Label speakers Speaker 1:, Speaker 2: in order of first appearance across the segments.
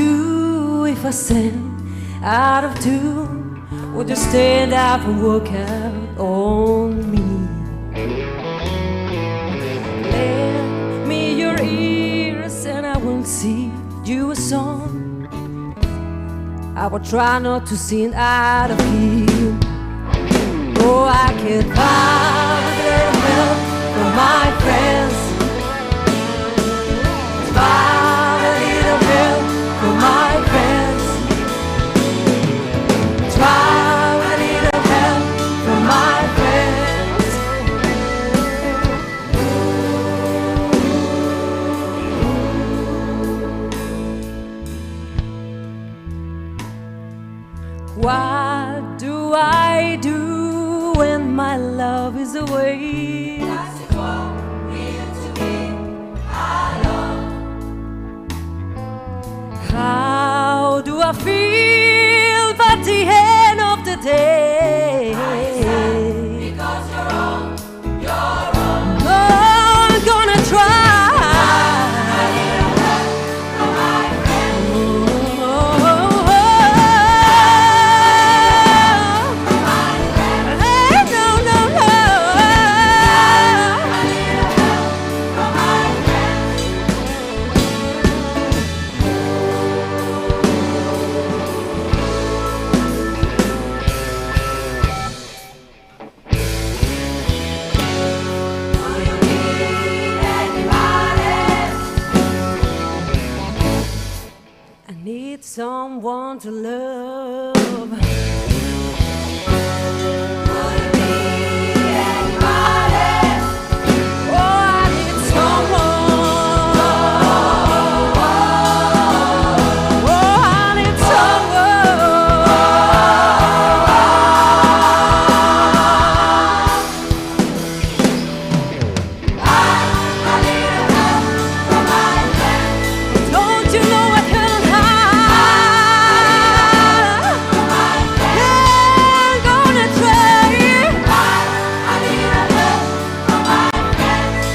Speaker 1: do if I stand out of tune? Would you stand up and walk out on me? Lend me your ears and I will sing you a song. I will try not to sing out of key. Oh, I can find a little help from my friends. Find a little help from my friends. Try a little help from my friends. What do I do when my love is away?
Speaker 2: Does it want me to be alone?
Speaker 1: How do I feel by the end of the day?
Speaker 2: I'm sad because you're wrong, you're wrong.
Speaker 1: Oh, I'm gonna try.
Speaker 2: I need a help from my friends.
Speaker 1: Oh,
Speaker 2: From my friends.
Speaker 1: no, no, no.
Speaker 2: I need a help from my friends. Do you need anybody?
Speaker 1: I need someone to love.
Speaker 2: Do you need anybody?
Speaker 1: Oh, I need someone. Oh, I need
Speaker 2: I need a help from my friends.
Speaker 1: someone. Don't you know I can't hide? Yeah, I'm gonna try.
Speaker 2: I need a help from my friends.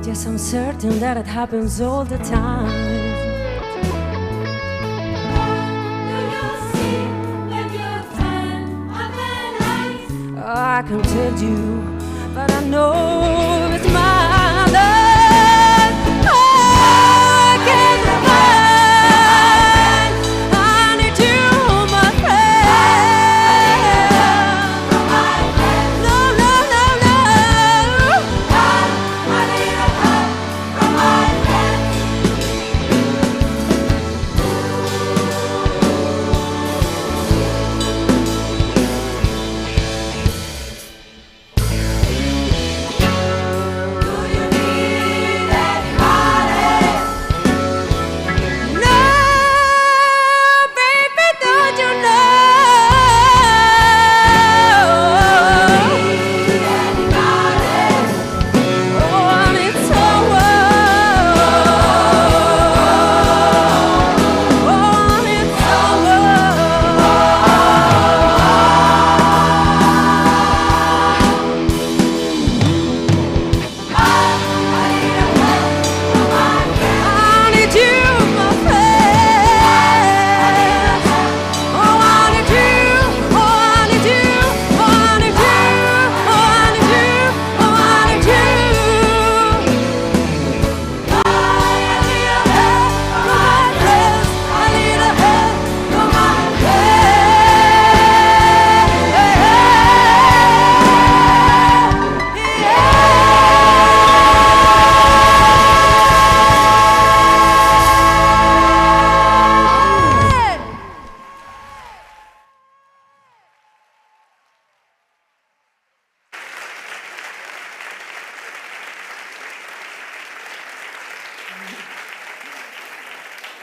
Speaker 1: Yes, I'm certain that it happens all the time. I can tell you, but I know it's my love. I can't find. I need you, my friend. No, no, no, no. No, baby, don't you know? Oh, I need someone. Oh, I need I need you, my friend. Oh, I need you. Oh, I need you. Oh, I need you. Oh, I need you. Oh, I need you. I need a help from my friends. I need a help from my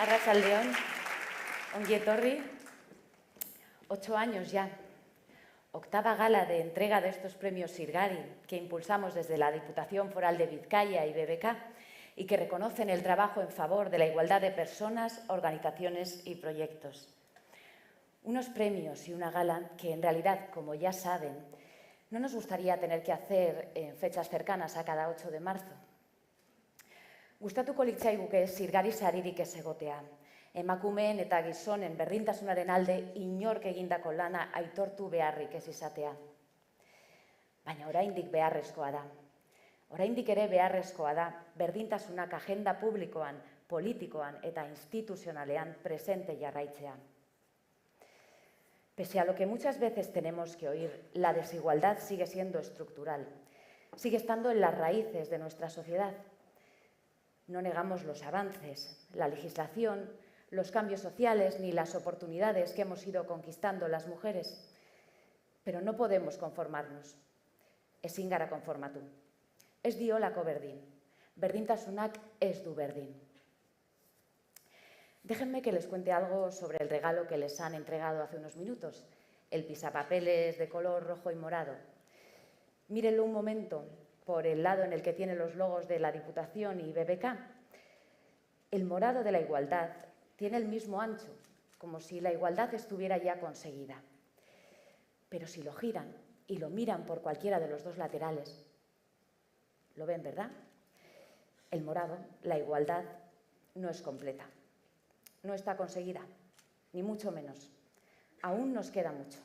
Speaker 3: Arratsaldeon, ongi etorri. 8 años ya. Octava gala de entrega de estos premios Sirgari que impulsamos desde la Diputación Foral de Vizcaya y BBK y que reconocen el trabajo en favor de la igualdad de personas, organizaciones y proyectos. Unos premios y una gala que en realidad, como ya saben, no nos gustaría tener que hacer en fechas cercanas a cada 8 de marzo. Gustatuko litzaiguke zirgari saririk ez egotea, emakumeen eta gizonen berdintasunaren alde inork egindako lana aitortu beharrik ez izatea. Baina oraindik beharrezkoa da. Oraindik ere beharrezkoa da berdintasunak agenda publikoan, politikoan eta instituzionalean presente jarraitzea. Pese a lo que muchas veces tenemos que oír, la desigualdad sigue siendo estructural, sigue estando en las raíces de nuestra sociedad. No negamos los avances, la legislación, los cambios sociales ni las oportunidades que hemos ido conquistando las mujeres, pero no podemos conformarnos. Ezin gara konformatu. Ez diolako berdin. Berdintasunak ez du berdin. Déjenme que les cuente algo sobre el regalo que les han entregado hace unos minutos, el pisapapeles de color rojo y morado. Mírenlo un momento por el lado en el que tiene los logos de la Diputación y BBK. El morado de la igualdad tiene el mismo ancho, como si la igualdad estuviera ya conseguida. Pero si lo giran y lo miran por cualquiera de los dos laterales, lo ven, ¿verdad? El morado, la igualdad, no es completa. No está conseguida, ni mucho menos. Aún nos queda mucho.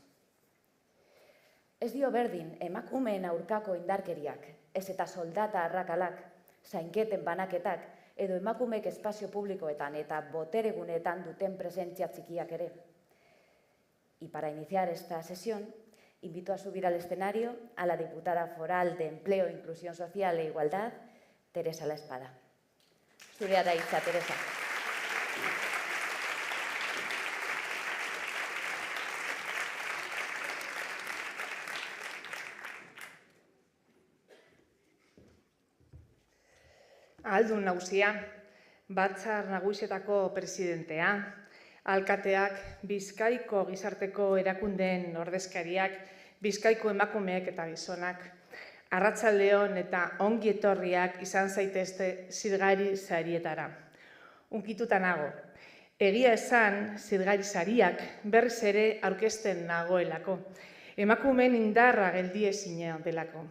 Speaker 3: Ez dio berdin emakumeen aurkako indarkeriak, ez eta soldata arrakalak, zainketen banaketak, edo emakumeek espazio publikoetan eta botereguneetan duten presentzia txikiak ere. Y para iniciar esta sesión, invito a subir al escenario a la diputada foral de Empleo, Inclusión Social e Igualdad, Teresa La Espada. Zurea da hitza, Teresa.
Speaker 4: Ahaldun nagusia, Batzar Nagusietako presidentea, alkateak, Bizkaiko gizarteko erakundeen ordezkariak, Bizkaiko emakumeek eta gizonak, arratsalde-on eta ongi etorriak izan zaitezte zirgari sarietara. Unkituta nago. Egia esan, zirgari sariak berriz ere aurkezten nagoelako. Emakumeen indarra geldiezina delako.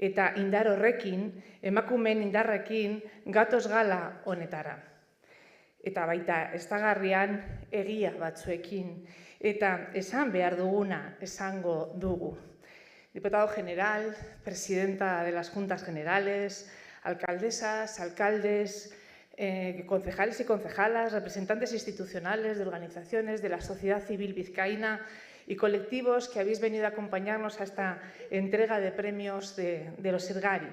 Speaker 4: Eta indar horrekin, emakumeen indarrekin gatoz gala honetara. Eta baita eztagarrian egia batzuekin, eta esan behar duguna esango dugu. Diputado general, presidenta de las Juntas Generales, alcaldesas, alcaldes, concejales y concejalas, representantes institucionales de organizaciones de la sociedad civil vizcaína y colectivos que habéis venido a acompañarnos a esta entrega de premios de los Zirgari.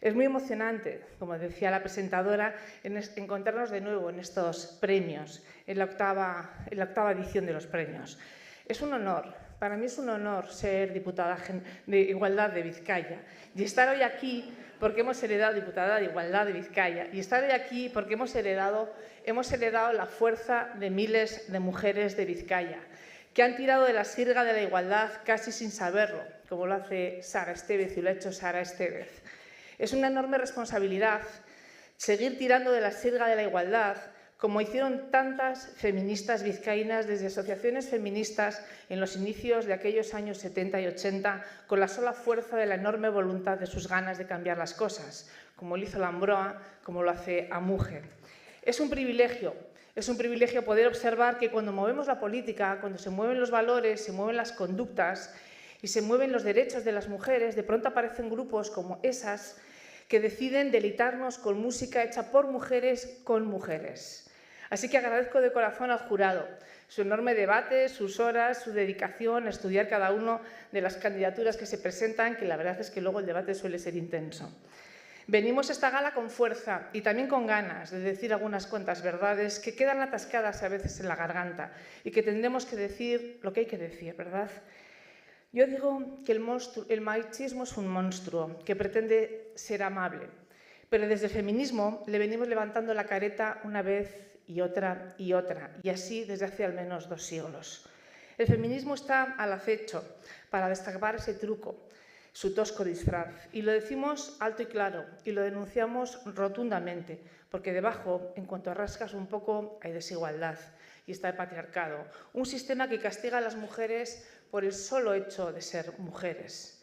Speaker 4: Es muy emocionante, como decía la presentadora, encontrarnos de nuevo en estos premios, en la octava edición de los premios. Es un honor, para mí es un honor ser diputada de Igualdad de Vizcaya y estar hoy aquí porque hemos heredado diputada de Igualdad de Vizcaya y estar hoy aquí porque hemos heredado la fuerza de miles de mujeres de Vizcaya que han tirado de la sirga de la igualdad casi sin saberlo, como lo hace Sara Estevez y lo ha hecho Sara Estevez. Es una enorme responsabilidad seguir tirando de la sirga de la igualdad, como hicieron tantas feministas vizcaínas desde asociaciones feministas en los inicios de aquellos años 70 y 80, con la sola fuerza de la enorme voluntad de sus ganas de cambiar las cosas, como lo hizo Lambroa, como lo hace Amuge. Es un privilegio poder observar que cuando movemos la política, cuando se mueven los valores, se mueven las conductas y se mueven los derechos de las mujeres, de pronto aparecen grupos como esas que deciden deleitarnos con música hecha por mujeres con mujeres. Así que agradezco de corazón al jurado su enorme debate, sus horas, su dedicación a estudiar cada una de las candidaturas que se presentan, que la verdad es que luego el debate suele ser intenso. Venimos a esta gala con fuerza y también con ganas de decir algunas cuantas verdades que quedan atascadas a veces en la garganta y que tendremos que decir lo que hay que decir, ¿verdad? Yo digo que el machismo es un monstruo que pretende ser amable, pero desde el feminismo le venimos levantando la careta una vez y otra, y así desde hace al menos 2 siglos. El feminismo está al acecho para destapar ese truco su tosco disfraz. Y lo decimos alto y claro y lo denunciamos rotundamente, porque debajo, en cuanto rascas un poco, hay desigualdad y está el patriarcado, un sistema que castiga a las mujeres por el solo hecho de ser mujeres.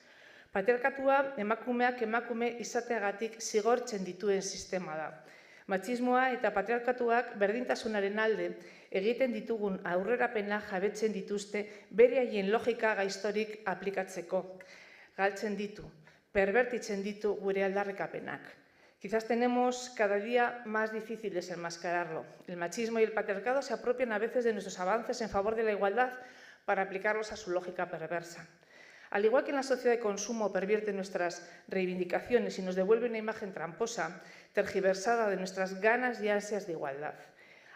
Speaker 4: Patriarkatua emakumeak emakume izateagatik zigortzen dituen sistema da. Matxismoa eta patriarkatuak berdintasunaren alde egiten ditugun aurrerapena jabetzen dituzte beraien logika gaiztorik aplikatzeko. Galtzen ditu, pervertitzen ditu gure aldarrikapenak. Quizás tenemos cada día más difícil desenmascararlo. El machismo y el patriarcado se apropian a veces de nuestros avances en favor de la igualdad para aplicarlos a su lógica perversa. Al igual que en la sociedad de consumo pervierte nuestras reivindicaciones y nos devuelve una imagen tramposa, tergiversada de nuestras ganas y ansias de igualdad.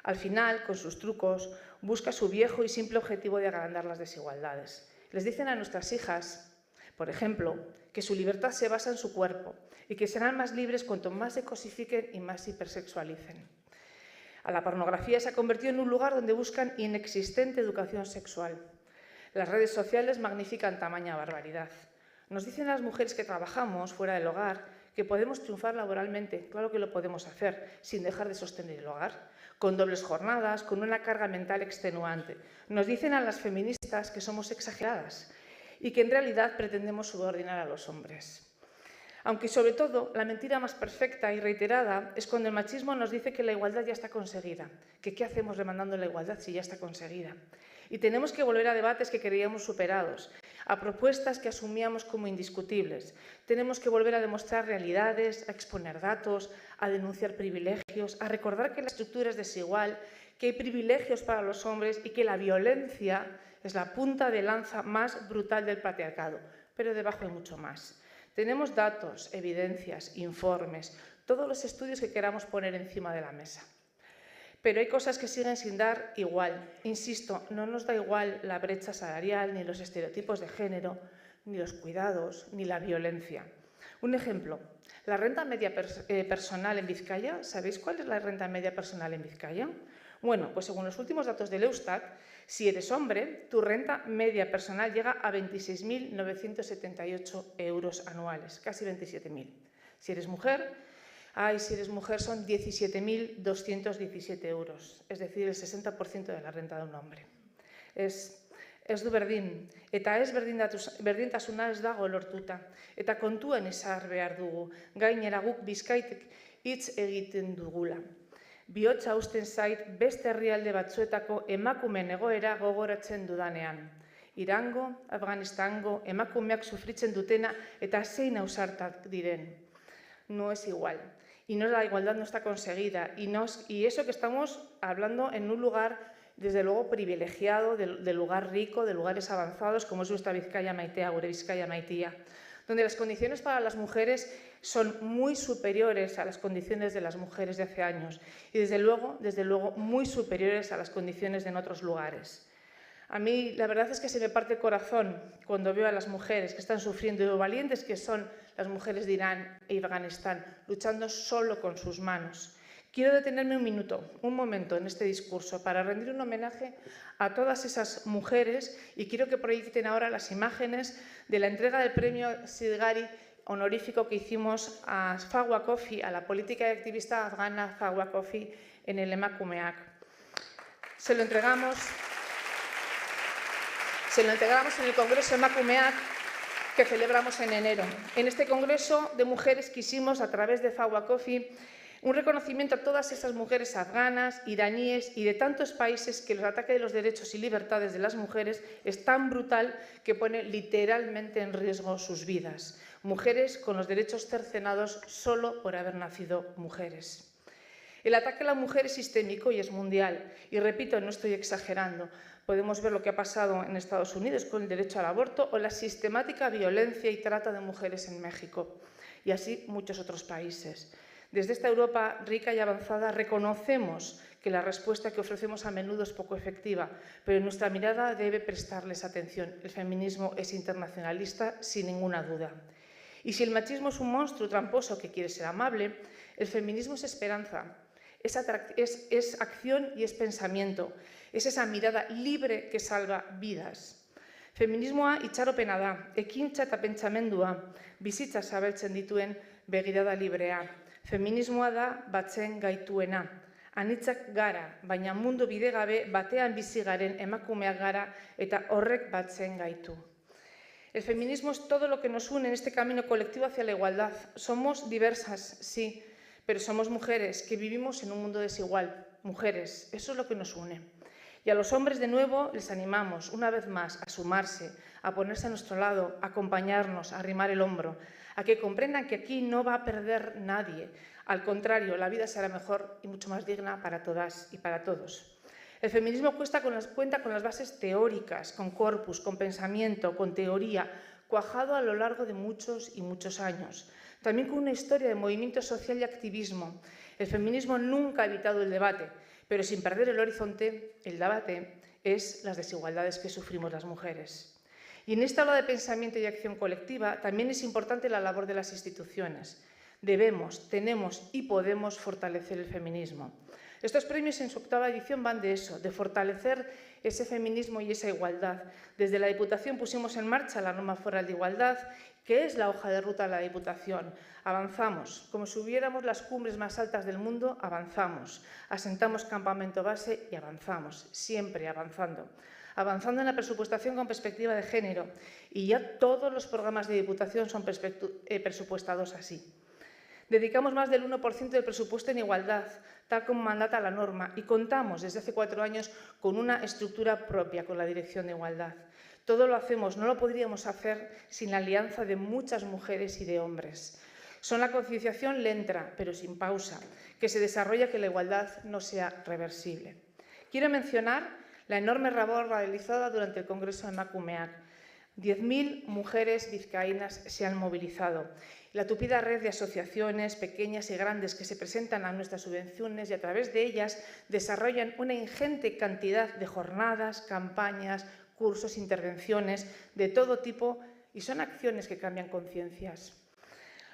Speaker 4: Al final, con sus trucos, busca su viejo y simple objetivo de agrandar las desigualdades. Les dicen a nuestras hijas, por ejemplo, que su libertad se basa en su cuerpo y que serán más libres cuanto más se cosifiquen y más se hipersexualicen. A la pornografía se ha convertido en un lugar donde buscan inexistente educación sexual. Las redes sociales magnifican tamaña barbaridad. Nos dicen las mujeres que trabajamos fuera del hogar que podemos triunfar laboralmente. Claro que lo podemos hacer, sin dejar de sostener el hogar, con dobles jornadas, con una carga mental extenuante. Nos dicen a las feministas que somos exageradas y que en realidad pretendemos subordinar a los hombres. Aunque sobre todo la mentira más perfecta y reiterada es cuando el machismo nos dice que la igualdad ya está conseguida, que qué hacemos demandando la igualdad si ya está conseguida. Y tenemos que volver a debates que creíamos superados, a propuestas que asumíamos como indiscutibles. Tenemos que volver a demostrar realidades, a exponer datos, a denunciar privilegios, a recordar que la estructura es desigual, que hay privilegios para los hombres y que la violencia es la punta de lanza más brutal del patriarcado, pero debajo hay mucho más. Tenemos datos, evidencias, informes, todos los estudios que queramos poner encima de la mesa. Pero hay cosas que siguen sin dar igual. Insisto, no nos da igual la brecha salarial, ni los estereotipos de género, ni los cuidados, ni la violencia. Un ejemplo, la renta media personal en Vizcaya. ¿Sabéis cuál es la renta media personal en Vizcaya? Bueno, pues según los últimos datos del Eustat, si eres hombre, tu renta media personal llega a 26.978 euros anuales, casi 27.000. Si eres mujer, son 17.217 euros, es decir, el 60% de la renta de un hombre. Ez du berdin, eta ez berdintasuna ez dago lortuta, eta kontuan izar behar dugu, gainera guk Bizkaitik hitz egiten dugula. Bihotza hausten zait beste herrialde batzuetako emakumeen egoera gogoratzen dudanean. Irango, Afganistango, emakumeak sufritzen dutena eta zein ausartak diren. No es igual. Y no, la igualdad no está conseguida. Y eso que estamos hablando en un lugar, desde luego, privilegiado, de lugar rico, de lugares avanzados, como es nuestra Vizcaya Maitea, gure Vizcaya Maitea, donde las condiciones para las mujeres son muy superiores a las condiciones de las mujeres de hace años y, desde luego, muy superiores a las condiciones en otros lugares. A mí, la verdad es que se me parte el corazón cuando veo a las mujeres que están sufriendo y lo valientes que son las mujeres de Irán e Afganistán, luchando solo con sus manos. Quiero detenerme un momento en este discurso para rendir un homenaje a todas esas mujeres y quiero que proyecten ahora las imágenes de la entrega del premio Sidgari honorífico que hicimos a Fawwa Kofi, a la política y activista afgana Fawwa Kofi, en el Emakumeak. Se lo entregamos en el Congreso Emakumeak que celebramos en enero. En este Congreso de Mujeres quisimos, a través de Fawwa Kofi, un reconocimiento a todas esas mujeres afganas, iraníes y de tantos países que el ataque de los derechos y libertades de las mujeres es tan brutal que pone literalmente en riesgo sus vidas. Mujeres con los derechos cercenados solo por haber nacido mujeres. El ataque a la mujer es sistémico y es mundial. Y repito, no estoy exagerando. Podemos ver lo que ha pasado en Estados Unidos con el derecho al aborto o la sistemática violencia y trata de mujeres en México. Y así muchos otros países. Desde esta Europa rica y avanzada reconocemos que la respuesta que ofrecemos a menudo es poco efectiva, pero nuestra mirada debe prestarles atención. El feminismo es internacionalista, sin ninguna duda. Y si el machismo es un monstruo tramposo que quiere ser amable, el feminismo es esperanza, es acción y es pensamiento, es esa mirada libre que salva vidas. Feminismoa itxaropena da, ekintza eta pentsamendua, bizitza zabeltzen dituen begirada librea. Feminismoa da batzen gaituena. Anitzak gara, baina mundu bidegabe batean bizi garen emakumeak gara eta horrek batzen gaitu. El feminismo es todo lo que nos une en este camino colectivo hacia la igualdad. Somos diversas, sí, pero somos mujeres que vivimos en un mundo desigual. Mujeres, eso es lo que nos une. Y a los hombres, de nuevo, les animamos, una vez más, a sumarse, a ponerse a nuestro lado, a acompañarnos, a arrimar el hombro, a que comprendan que aquí no va a perder nadie. Al contrario, la vida será mejor y mucho más digna para todas y para todos. El feminismo cuenta con las bases teóricas, con corpus, con pensamiento, con teoría, cuajado a lo largo de muchos y muchos años. También con una historia de movimiento social y activismo. El feminismo nunca ha evitado el debate, pero sin perder el horizonte, el debate es las desigualdades que sufrimos las mujeres. Y en esta ola de pensamiento y acción colectiva también es importante la labor de las instituciones. Debemos, tenemos y podemos fortalecer el feminismo. Estos premios en su 8ª edición van de eso, de fortalecer ese feminismo y esa igualdad. Desde la Diputación pusimos en marcha la norma foral de igualdad, que es la hoja de ruta de la Diputación. Avanzamos, como si hubiéramos las cumbres más altas del mundo, avanzamos. Asentamos campamento base y avanzamos, siempre avanzando. Avanzando en la presupuestación con perspectiva de género, y ya todos los programas de Diputación son presupuestados así. Dedicamos más del 1% del presupuesto en igualdad, tal como mandata la norma, y contamos desde hace 4 años con una estructura propia, con la Dirección de Igualdad. Todo lo hacemos, no lo podríamos hacer sin la alianza de muchas mujeres y de hombres. Son la concienciación lenta, pero sin pausa, que se desarrolla que la igualdad no sea reversible. Quiero mencionar la enorme labor realizada durante el Congreso de Emakumeak. 10.000 mujeres vizcaínas se han movilizado. La tupida red de asociaciones pequeñas y grandes que se presentan a nuestras subvenciones y a través de ellas desarrollan una ingente cantidad de jornadas, campañas, cursos, intervenciones de todo tipo y son acciones que cambian conciencias.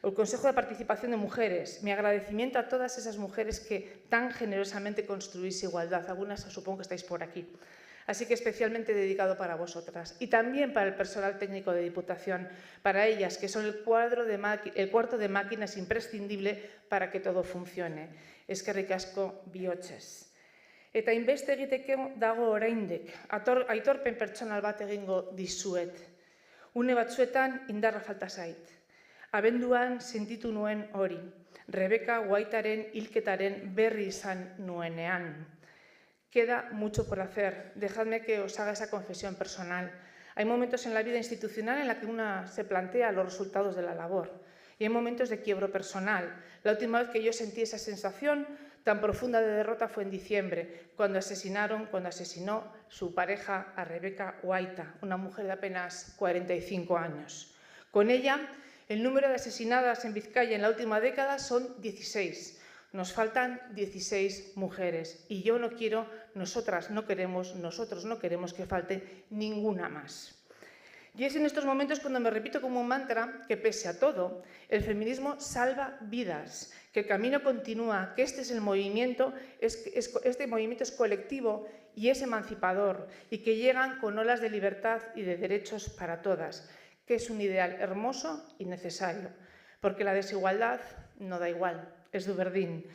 Speaker 4: El Consejo de Participación de Mujeres, mi agradecimiento a todas esas mujeres que tan generosamente construís igualdad. Algunas supongo que estáis por aquí. Así que especialmente dedicado para vosotras y también para el personal técnico de Diputación, para ellas, que son el cuarto de máquinas imprescindible para que todo funcione. Eskerrik asko bihotxez. Eta inbeste egiteko dago oraindik, aitorpen pertsonal bat egingo dizuet. Une batzuetan indarra falta zait. Abenduan sentitu nuen hori, Rebeka Whitearen hilketaren berri izan nuenean. Queda mucho por hacer. Dejadme que os haga esa confesión personal. Hay momentos en la vida institucional en la que una se plantea los resultados de la labor y hay momentos de quiebro personal. La última vez que yo sentí esa sensación tan profunda de derrota fue en diciembre, cuando asesinó su pareja a Rebeka White, una mujer de apenas 45 años. Con ella, el número de asesinadas en Vizcaya en la última década son 16. Nos faltan 16 mujeres y yo no quiero, nosotros no queremos que falte ninguna más. Y es en estos momentos cuando me repito como un mantra que pese a todo, el feminismo salva vidas, que el camino continúa, que este movimiento es colectivo y es emancipador y que llegan con olas de libertad y de derechos para todas, que es un ideal hermoso y necesario, porque la desigualdad no da igual. Es Duberdín.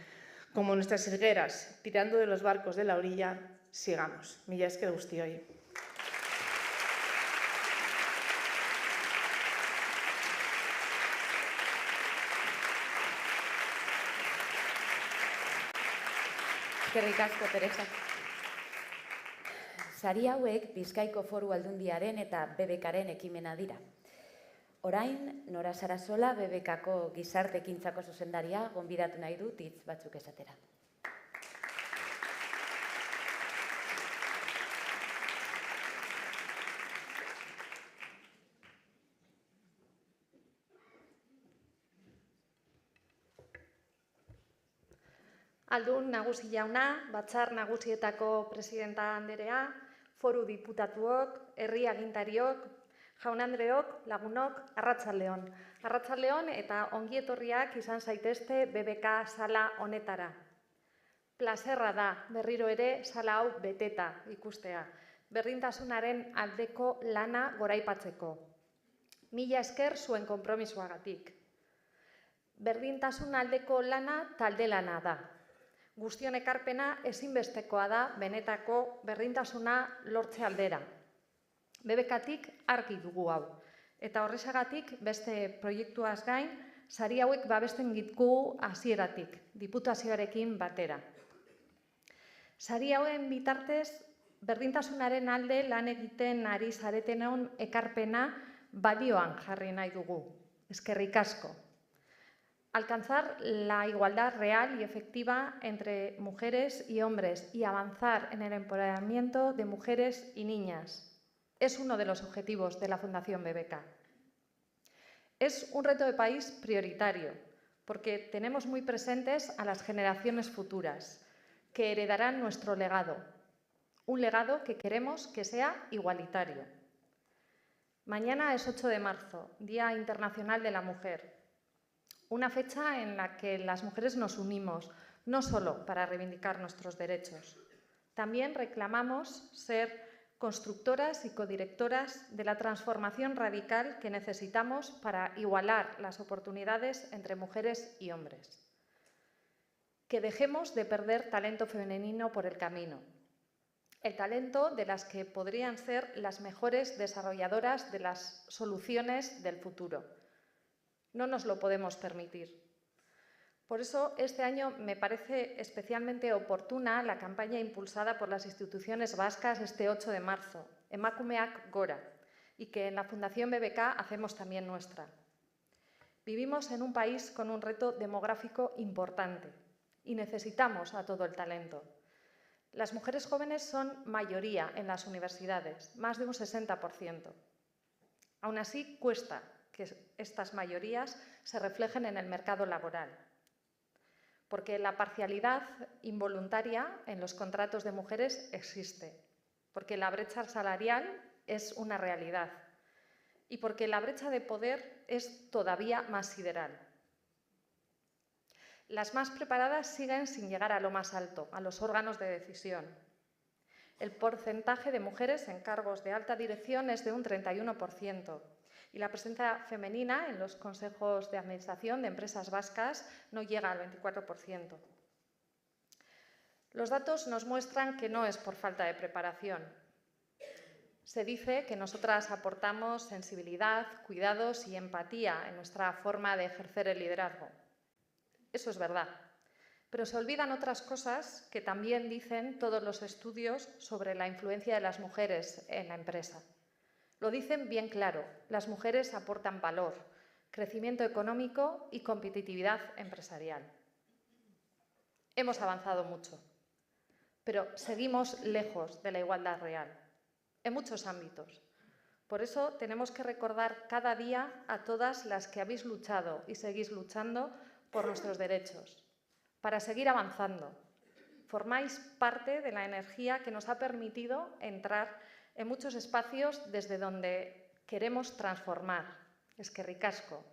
Speaker 4: Como nuestras higueras, tirando de los barcos de la orilla, sigamos. Mila esker guztioi.
Speaker 3: Eskerrik asko, Teresa. Sari hauek Bizkaiko Foru Aldundiaren eta BBKaren ekimena dira. Orain, Nora Sarasola, BBKko gizarte ekintzako zuzendaria, gonbidatu nahi dut hitz batzuk esatera.
Speaker 5: Aldun nagusi jauna, batzar nagusietako presidenta anderea, foru diputatuok, herri agintariok, jaun-andreok, lagunok, arratsaldeon. Arratsaldeon eta ongietorriak izan zaitezte BBK sala honetara. Plazerra da berriro ere sala hau beteta ikustea. berdintasunaren aldeko lana goraipatzeko. Mila esker zuen konpromisoagatik. Berdintasun aldeko lana talde lana da. Guztion ekarpena ezinbestekoa da benetako berdintasuna lortze aldera. BBK-tik argi dugu hau. Eta horrexagatik beste proiektuaz gain, sari hauek babesten ditugu hasieratik, diputazioarekin batera. Sari hauen bitartez, berdintasunaren alde lan egiten ari zaretenon ekarpena balioan jarri nahi dugu. Eskerrik asko. Alcanzar la igualdad real y efectiva entre mujeres y hombres y avanzar en el empoderamiento de mujeres y niñas es uno de los objetivos de la Fundación BBK. Es un reto de país prioritario porque tenemos muy presentes a las generaciones futuras que heredarán nuestro legado, un legado que queremos que sea igualitario. Mañana es 8 de marzo, Día Internacional de la Mujer. Una fecha en la que las mujeres nos unimos, no solo para reivindicar nuestros derechos. También reclamamos ser constructoras y codirectoras de la transformación radical que necesitamos para igualar las oportunidades entre mujeres y hombres. Que dejemos de perder talento femenino por el camino. El talento de las que podrían ser las mejores desarrolladoras de las soluciones del futuro. No nos lo podemos permitir. Por eso, este año me parece especialmente oportuna la campaña impulsada por las instituciones vascas este 8 de marzo, Emakumeak Gora, y que en la Fundación BBK hacemos también nuestra. Vivimos en un país con un reto demográfico importante y necesitamos a todo el talento. Las mujeres jóvenes son mayoría en las universidades, más de un 60%. Aún así, cuesta que estas mayorías se reflejen en el mercado laboral, porque la parcialidad involuntaria en los contratos de mujeres existe, porque la brecha salarial es una realidad y porque la brecha de poder es todavía más sideral. Las más preparadas siguen sin llegar a lo más alto, a los órganos de decisión. El porcentaje de mujeres en cargos de alta dirección es de un 31%. Y la presencia femenina en los consejos de administración de empresas vascas no llega al 24%. Los datos nos muestran que no es por falta de preparación. Se dice que nosotras aportamos sensibilidad, cuidados y empatía en nuestra forma de ejercer el liderazgo. Eso es verdad. Pero se olvidan otras cosas que también dicen todos los estudios sobre la influencia de las mujeres en la empresa. Lo dicen bien claro, las mujeres aportan valor, crecimiento económico y competitividad empresarial. Hemos avanzado mucho, pero seguimos lejos de la igualdad real, en muchos ámbitos. Por eso tenemos que recordar cada día a todas las que habéis luchado y seguís luchando por nuestros derechos, para seguir avanzando. Formáis parte de la energía que nos ha permitido entrar en muchos espacios desde donde queremos transformar. Eskerrik asko.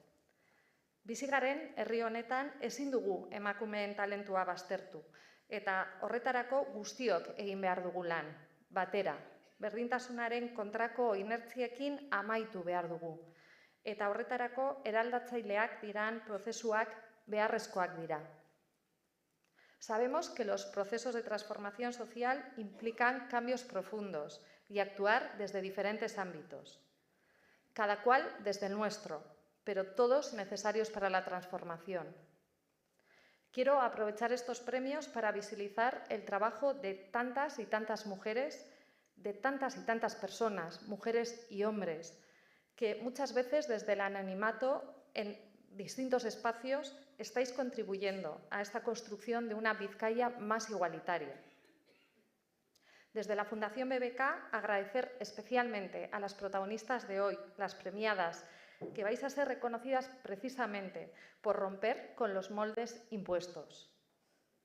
Speaker 5: Bizi garen herri honetan ezin dugu emakumeen talentua baztertu eta horretarako guztiok egin behar dugu lan, batera. Berdintasunaren kontrako inertziekin amaitu behar dugu eta horretarako eraldatzaileak diran prozesuak beharrezkoak dira. Sabemos que los procesos de transformación social implican cambios profundos y actuar desde diferentes ámbitos, cada cual desde el nuestro, pero todos necesarios para la transformación. Quiero aprovechar estos premios para visibilizar el trabajo de tantas y tantas mujeres, de tantas y tantas personas, mujeres y hombres, que muchas veces desde el anonimato en distintos espacios estáis contribuyendo a esta construcción de una Vizcaya más igualitaria. Desde la Fundación BBK, agradecer especialmente a las protagonistas de hoy, las premiadas, que vais a ser reconocidas precisamente por romper con los moldes impuestos.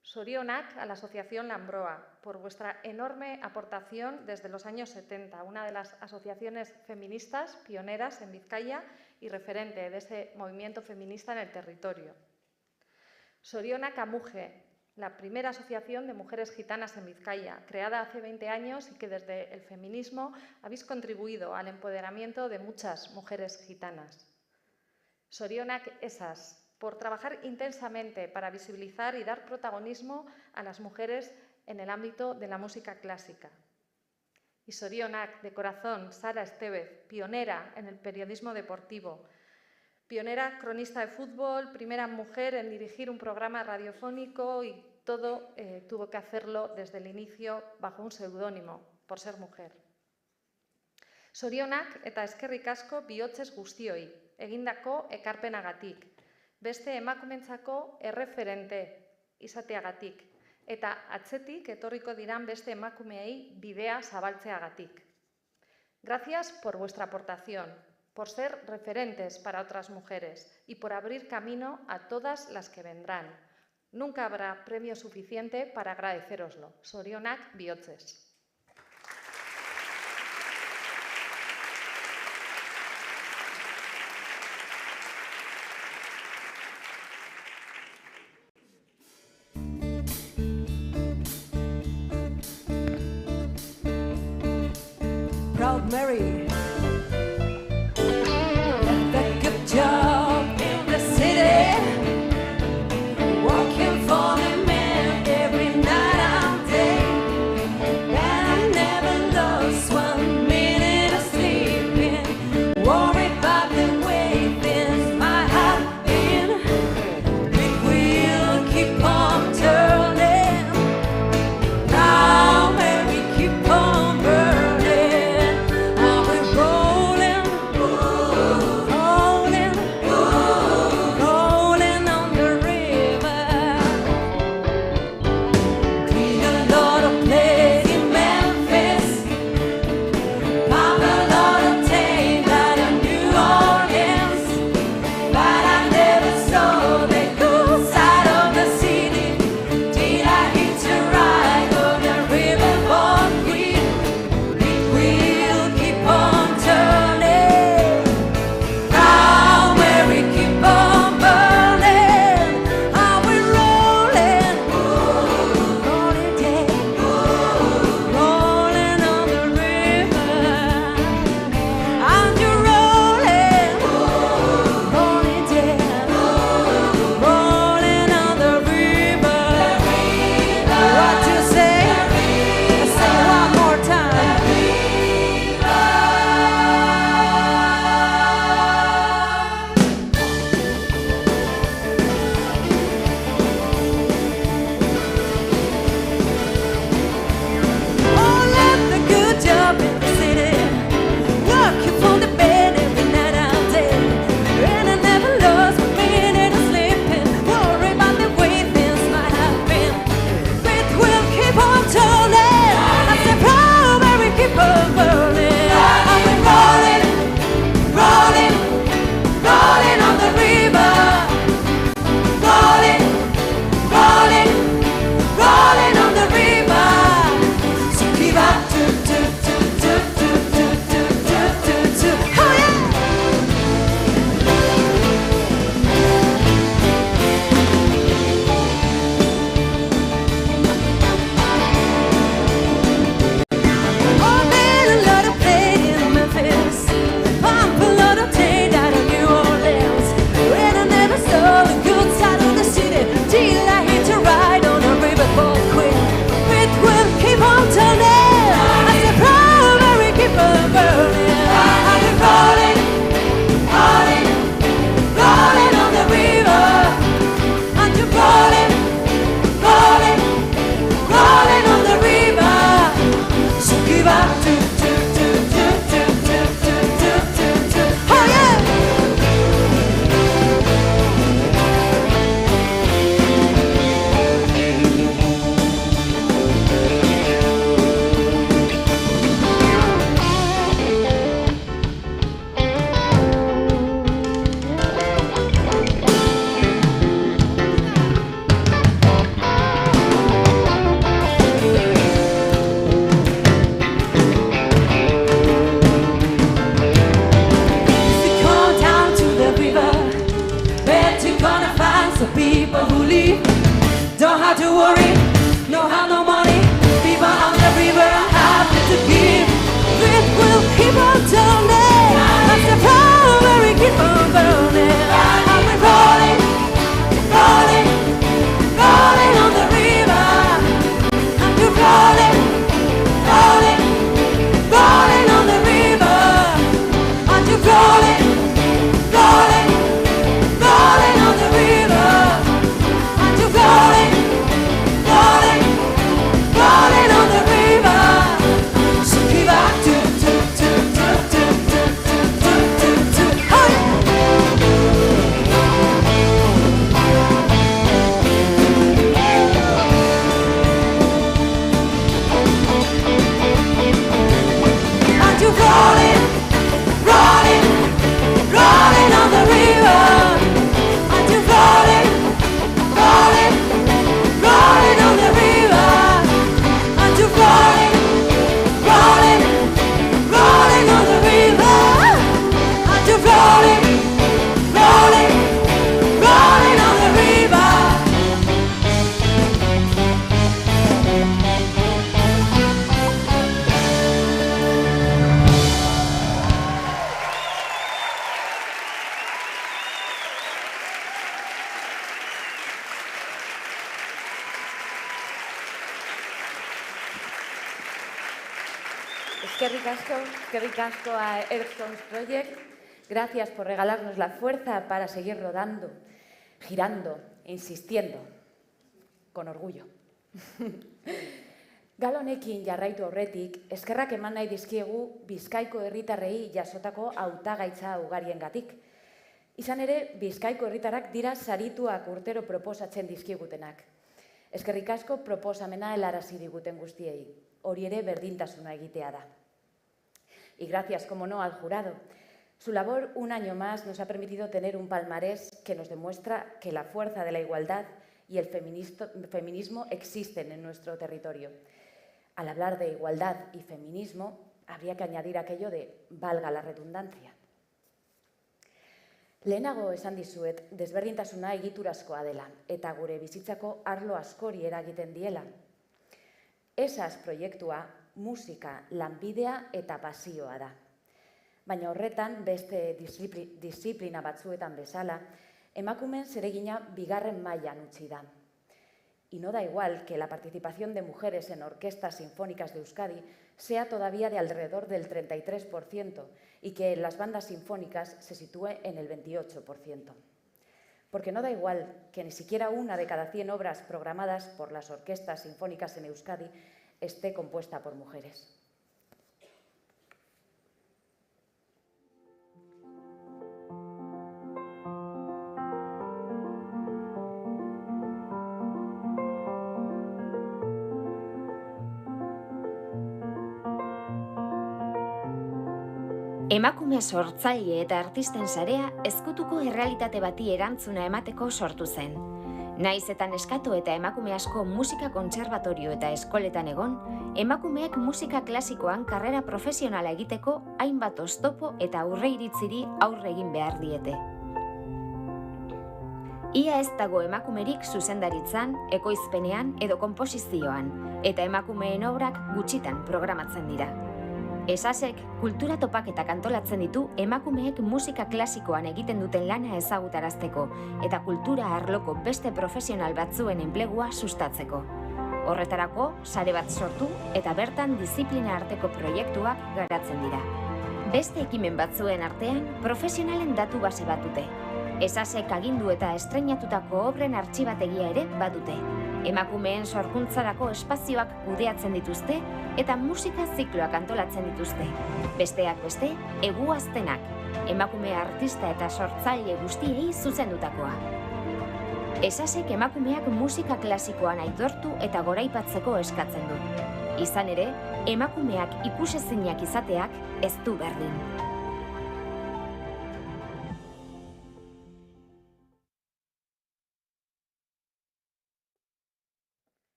Speaker 5: Sorionak a la Asociación Lambroa, por vuestra enorme aportación desde los años 70, una de las asociaciones feministas pioneras en Vizcaya y referente de ese movimiento feminista en el territorio. Sorionak a Muge, la primera asociación de mujeres gitanas en Vizcaya, creada hace 20 años y que desde el feminismo habéis contribuido al empoderamiento de muchas mujeres gitanas. Zorionak esas, por trabajar intensamente para visibilizar y dar protagonismo a las mujeres en el ámbito de la música clásica. Y zorionak, de corazón, Sara Estevez, pionera en el periodismo deportivo, pionera cronista de fútbol, primera mujer en dirigir un programa radiofónico y todo tuvo que hacerlo desde el inicio bajo un seudónimo, por ser mujer. Zorionak eta eskerrik asko bihotzez guztioi, egindako ekarpenagatik, beste emakumentzako erreferente izateagatik, eta atzetik etorriko diran beste emakumeei bidea zabaltzeagatik. Gracias por vuestra aportación, por ser referentes para otras mujeres y por abrir camino a todas las que vendrán. Nunca habrá premio suficiente para agradecéroslo. Zorionak bihotzez.
Speaker 1: Proud Mary. That good job in the city, working for the man every night and day. And I never lost 1 minute of sleeping, worried about the way things might have been. Big wheel keep on turning, Proud Mary keep on burning. I will
Speaker 3: Eskerrik asko a Earthstones Project. Gracias por regalarnos la fuerza para seguir rodando, girando, insistiendo, con orgullo. Gal honekin jarraitu aurretik, eskerrak eman nahi dizkiegu Bizkaiko herritarrei jasotako hautagaitza ugariengatik. Izan ere, Bizkaiko herritarrak dira sarituak urtero proposatzen dizkigutenak. Eskerrik asko proposamena helarazi diguten guztiei. Hori ere berdintasuna egitea da. Y gracias, como no, al jurado. Su labor, un año más, nos ha permitido tener un palmarés que nos demuestra que la fuerza de la igualdad y el feminismo existen en nuestro territorio. Al hablar de igualdad y feminismo, habría que añadir aquello de valga la redundancia. Lehenago esan dizuet, desberdintasuna egiturazkoa dela, eta gure bizitzako arlo askori eragiten diela. Esas proiektua, musika, lanbidea eta pasioa da. Baina horretan, beste disiplina batzuetan bezala, emakumeen zeregina bigarren mailan utzi da. Y no da igual que la participación de mujeres en orquestas sinfónicas de Euskadi sea todavía de alrededor del 33% y que en las bandas sinfónicas se sitúe en el 28%. Porque no da igual que ni siquiera una de cada 100 obras programadas por las orquestas sinfónicas en Euskadi esté compuesta por mujeres.
Speaker 6: Emakume sortzaile eta artisten sarea ezkutuko errealitate bati erantzuna emateko sortu zen. Naiz eta neskato eta emakume asko musika kontserbatorio eta eskoletan egon, emakumeek musika klasikoan karrera profesionala egiteko hainbat oztopo eta aurreiritziri aurre egin behar diete. Ia ez dago emakumerik zuzendaritzan, ekoizpenean edo konposizioan, eta emakumeen obrak gutxitan programatzen dira. Esasek kultura topaketak antolatzen ditu emakumeek musika klasikoan egiten duten lana ezagutarazteko eta kultura arloko beste profesional batzuen enplegua sustatzeko. Horretarako, sare bat sortu eta bertan diziplina arteko proiektuak garatzen dira. Beste ekimen batzuen artean, profesionalen datu base bat dute. Esasek agindu eta estreinatutako obren artxibategia ere badute. Emakumeen sorkuntzarako espazioak kudeatzen dituzte eta musika zikloak antolatzen dituzte. Besteak beste, eguaztenak, emakume artista eta sortzaile guztiei zuzendutakoa. Esasek emakumeak musika klasikoan aitortu eta goraipatzeko eskatzen du. Izan ere, emakumeak ikusezinak izateak ez du berdin.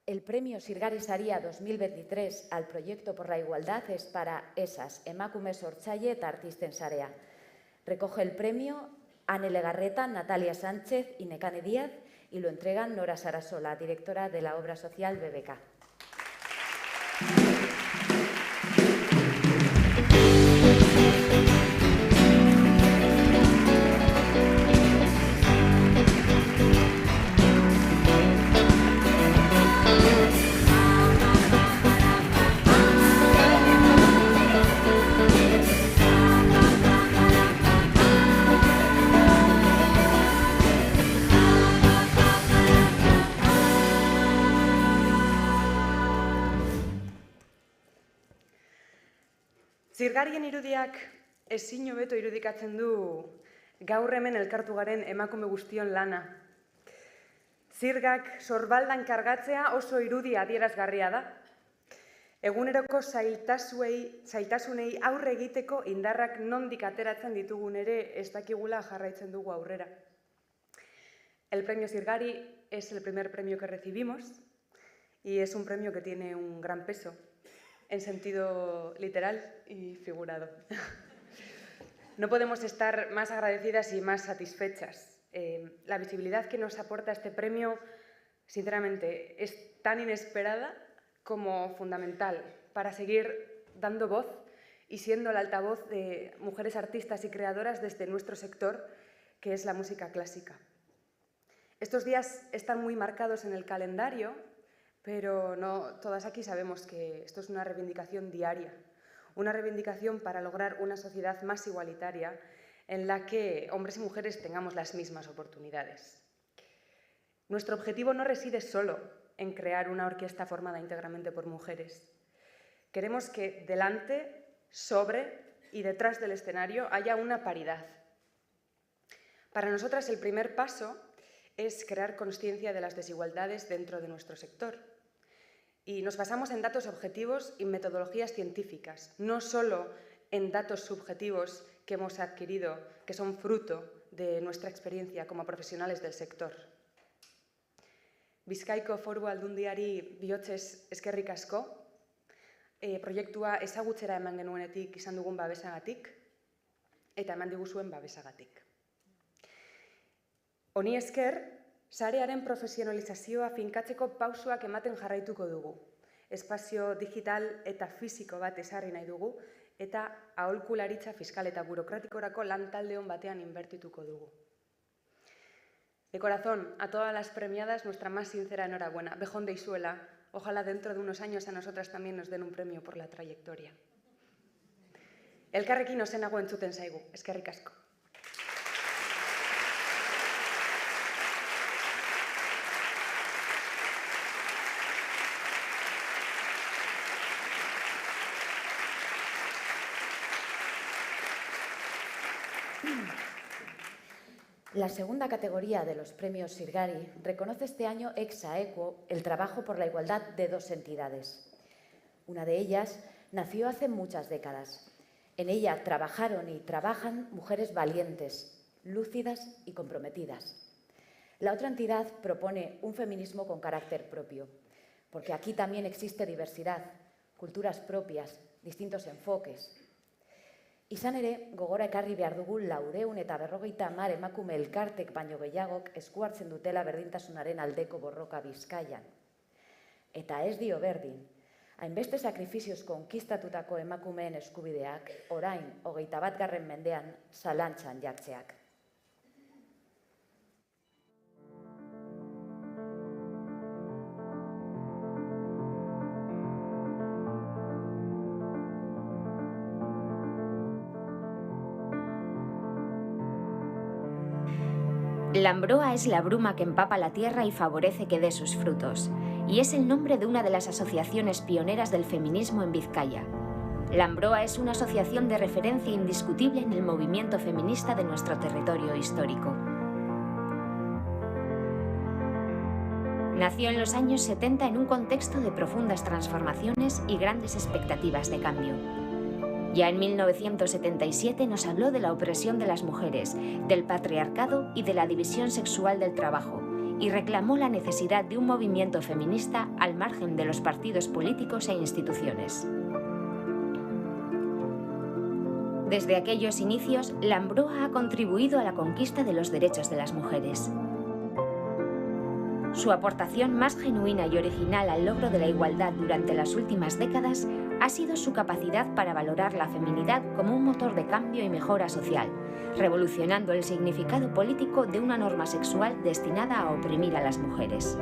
Speaker 3: El premio Sirgari Saria 2023 al Proyecto por la Igualdad es para esas, emakume sortzaile eta artisten sarea. Recoge el premio Ane Legarreta, Natalia Sánchez y Nekane Díaz y lo entregan Nora Sarasola, directora de la obra social BBK.
Speaker 7: Zirgarien irudiak ezin hobeto irudikatzen du gaur hemen elkartu garen emakume guztion lana. Zirgak sorbaldan kargatzea oso irudi adierazgarria da. Eguneroko zailtasunei aurre egiteko indarrak nondik ateratzen ditugun ere ez dakigula jarraitzen dugu aurrera. El premio Zirgari es el primer premio que recibimos y es un premio que tiene un gran peso. En sentido literal y figurado. No podemos estar más agradecidas y más satisfechas. La visibilidad que nos aporta este premio, sinceramente, es tan inesperada como fundamental para seguir dando voz y siendo el altavoz de mujeres artistas y creadoras desde nuestro sector, que es la música clásica. Estos días están muy marcados en el calendario, pero no todas aquí sabemos que esto es una reivindicación diaria, una reivindicación para lograr una sociedad más igualitaria en la que hombres y mujeres tengamos las mismas oportunidades. Nuestro objetivo no reside solo en crear una orquesta formada íntegramente por mujeres. Queremos que delante, sobre y detrás del escenario haya una paridad. Para nosotras el primer paso es crear consciencia de las desigualdades dentro de nuestro sector. Y nos basamos en datos objetivos y metodologías científicas, no solo en datos subjetivos que hemos adquirido, que son fruto de nuestra experiencia como profesionales del sector. Bizkaiko Foru Aldundiari bihotzez eskerrik asko, proiektua ezagutzera eman genuenetik izan dugun babesagatik, eta eman diguzuen babesagatik. Honi esker, sarearen profesionalizazioa finkatzeko pausoak ematen jarraituko dugu. Espazio digital eta fisiko bat ezarri nahi dugu, eta aholkularitza fiskal eta burokratikorako lantaldeon batean inbertituko dugu. De corazón, a todas las premiadas, nuestra más sincera enhorabuena. Bejón deizuela. Ojalá dentro de unos años a nosotras también nos den un premio por la trayectoria. Elkarrekin ozenago entzuten zaigu. Eskerrik asko.
Speaker 3: La segunda categoría de los premios Sirgari reconoce este año ex aequo el trabajo por la igualdad de dos entidades. Una de ellas nació hace muchas décadas. En ella trabajaron y trabajan mujeres valientes, lúcidas y comprometidas. La otra entidad propone un feminismo con carácter propio, porque aquí también existe diversidad, culturas propias, distintos enfoques. Izan ere, gogora ekarri behar dugu 450 emakume elkartek baino gehiagok esku hartzen dutela berdintasunaren aldeko borroka Bizkaian. Eta ez dio berdin, hainbeste sakrifizioz konkistatutako emakumeen eskubideak orain 21. mendean zalantzan jartzeak.
Speaker 6: La ambroa es la bruma que empapa la tierra y favorece que dé sus frutos, y es el nombre de una de las asociaciones pioneras del feminismo en Vizcaya. La ambroa es una asociación de referencia indiscutible en el movimiento feminista de nuestro territorio histórico. Nació en los años 70 en un contexto de profundas transformaciones y grandes expectativas de cambio. Ya en 1977 nos habló de la opresión de las mujeres, del patriarcado y de la división sexual del trabajo, y reclamó la necesidad de un movimiento feminista al margen de los partidos políticos e instituciones. Desde aquellos inicios, la ambroa ha contribuido a la conquista de los derechos de las mujeres. Su aportación más genuina y original al logro de la igualdad durante las últimas décadas ha sido su capacidad para valorar la feminidad como un motor de cambio y mejora social, revolucionando el significado político de una norma sexual destinada a oprimir a las mujeres.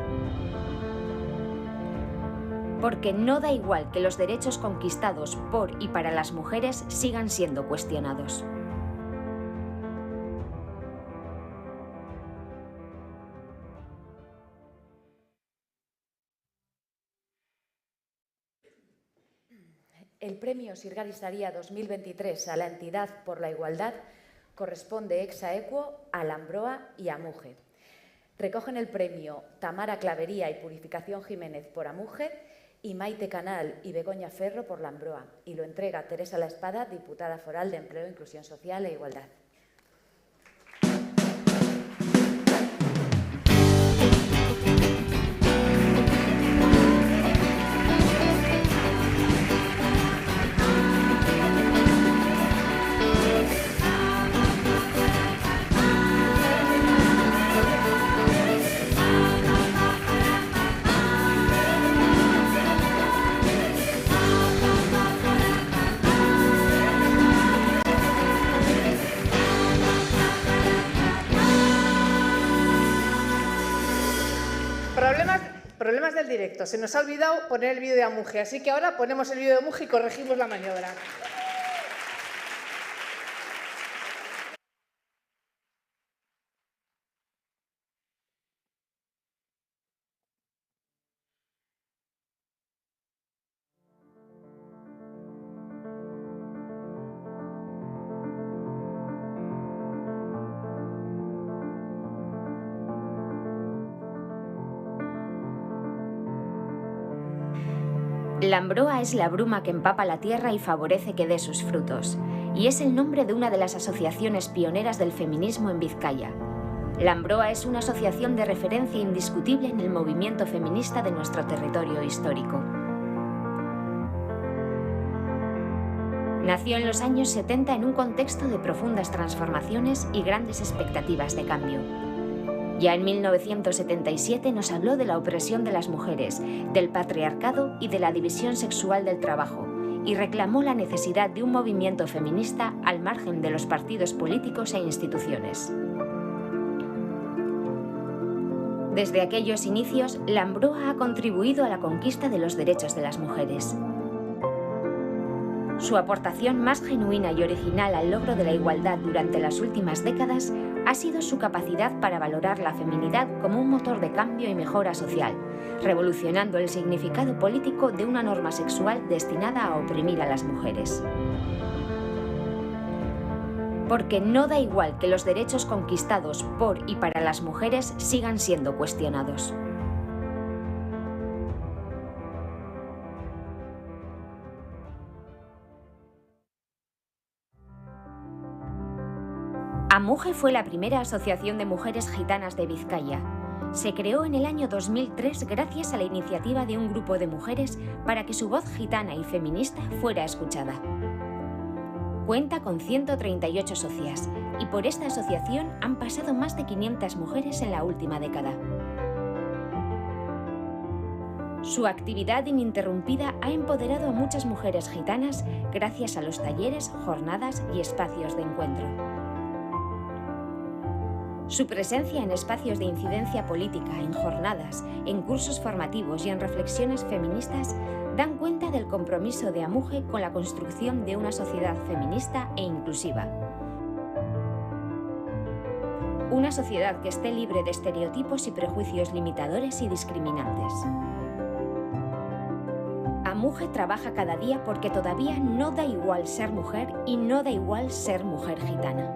Speaker 6: Porque no da igual que los derechos conquistados por y para las mujeres sigan siendo cuestionados.
Speaker 3: El premio Sirgari Saria 2023 a la entidad por la igualdad corresponde ex aequo a la ambroa y a Muge. Recogen el premio Tamara Clavería y Purificación Jiménez por Amuge y Maite Canal y Begoña Ferro por la ambroa, y lo entrega Teresa La Espada, diputada foral de Empleo, Inclusión Social e Igualdad.
Speaker 4: directo. Se nos ha olvidado poner el vídeo de Amuge, así que ahora ponemos el vídeo de Amuge y corregimos la maniobra.
Speaker 6: La ambroa es la bruma que empapa la tierra y favorece que dé sus frutos, y es el nombre de una de las asociaciones pioneras del feminismo en Vizcaya. La ambroa es una asociación de referencia indiscutible en el movimiento feminista de nuestro territorio histórico. Nació en los años 70 en un contexto de profundas transformaciones y grandes expectativas de cambio. Ya en 1977 nos habló de la opresión de las mujeres, del patriarcado y de la división sexual del trabajo, y reclamó la necesidad de un movimiento feminista al margen de los partidos políticos e instituciones. Desde aquellos inicios, la ambroa ha contribuido a la conquista de los derechos de las mujeres. Su aportación más genuina y original al logro de la igualdad durante las últimas décadas ha sido su capacidad para valorar la feminidad como un motor de cambio y mejora social, revolucionando el significado político de una norma sexual destinada a oprimir a las mujeres. Porque no da igual que los derechos conquistados por y para las mujeres sigan siendo cuestionados. Amuge fue la primera asociación de mujeres gitanas de Vizcaya. Se creó en el año 2003 gracias a la iniciativa de un grupo de mujeres para que su voz gitana y feminista fuera escuchada. Cuenta con 138 socias y por esta asociación han pasado más de 500 mujeres en la última década. Su actividad ininterrumpida ha empoderado a muchas mujeres gitanas gracias a los talleres, jornadas y espacios de encuentro. Su presencia en espacios de incidencia política, en jornadas, en cursos formativos y en reflexiones feministas dan cuenta del compromiso de Amuge con la construcción de una sociedad feminista e inclusiva. Una sociedad que esté libre de estereotipos y prejuicios limitadores y discriminantes. Amuge trabaja cada día porque todavía no da igual ser mujer y no da igual ser mujer gitana.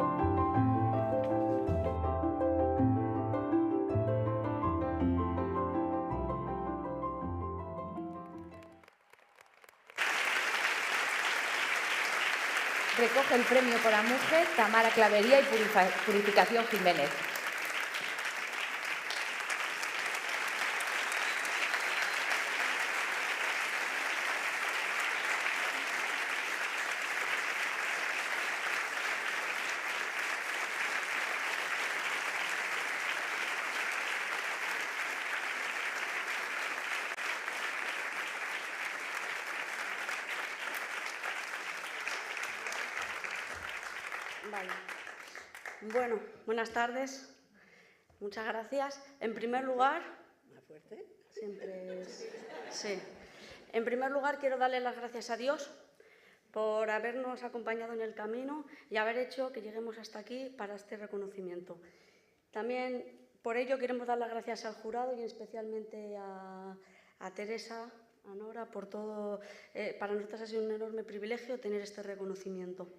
Speaker 3: Recoge el premio por Amuge Tamara Clavería y Purificación Jiménez.
Speaker 8: Vale. Bueno, buenas tardes. Muchas gracias. En primer lugar, ¿más fuerte? Siempre es... Sí. En primer lugar, quiero darle las gracias a Dios por habernos acompañado en el camino y haber hecho que lleguemos hasta aquí para este reconocimiento. También por ello queremos dar las gracias al jurado y especialmente a Teresa, a Nora, por todo. Para nosotras ha sido un enorme privilegio tener este reconocimiento.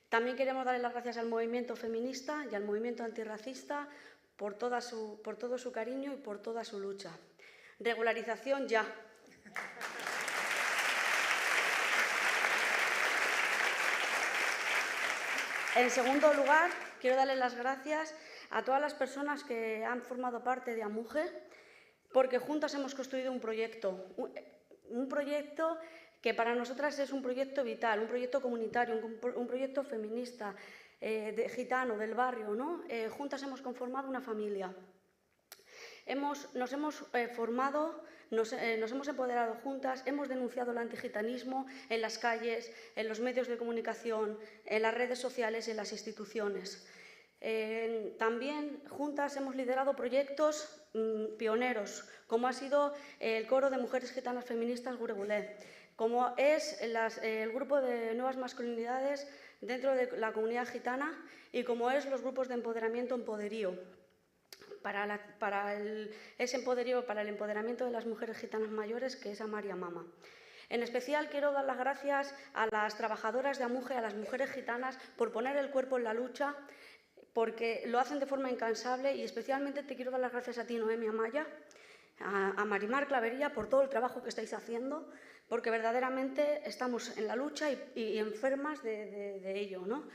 Speaker 8: También queremos darle las gracias al movimiento feminista y al movimiento antirracista por todo su cariño y por toda su lucha. Regularización ya. En segundo lugar, quiero darle las gracias a todas las personas que han formado parte de Amuge, porque juntas hemos construido un proyecto que para nosotras es un proyecto vital, un proyecto comunitario, un proyecto feminista, gitano, del barrio, ¿no? Juntas hemos conformado una familia. Nos hemos formado, nos hemos empoderado juntas, hemos denunciado el antigitanismo en las calles, en los medios de comunicación, en las redes sociales y en las instituciones. También juntas hemos liderado proyectos pioneros, como ha sido el Coro de Mujeres Gitanas Feministas Guregulé, como es el grupo de nuevas masculinidades dentro de la comunidad gitana y como es los grupos de empoderamiento Empoderío, ese empoderío para el empoderamiento de las mujeres gitanas mayores, que es Amar y Amama. En especial quiero dar las gracias a las trabajadoras de Amuge, a las mujeres gitanas, por poner el cuerpo en la lucha, porque lo hacen de forma incansable, y especialmente te quiero dar las gracias a ti, Noemi Amaya, a Marimar Clavería, por todo el trabajo que estáis haciendo, porque verdaderamente estamos en la lucha y enfermas de ello, ¿no?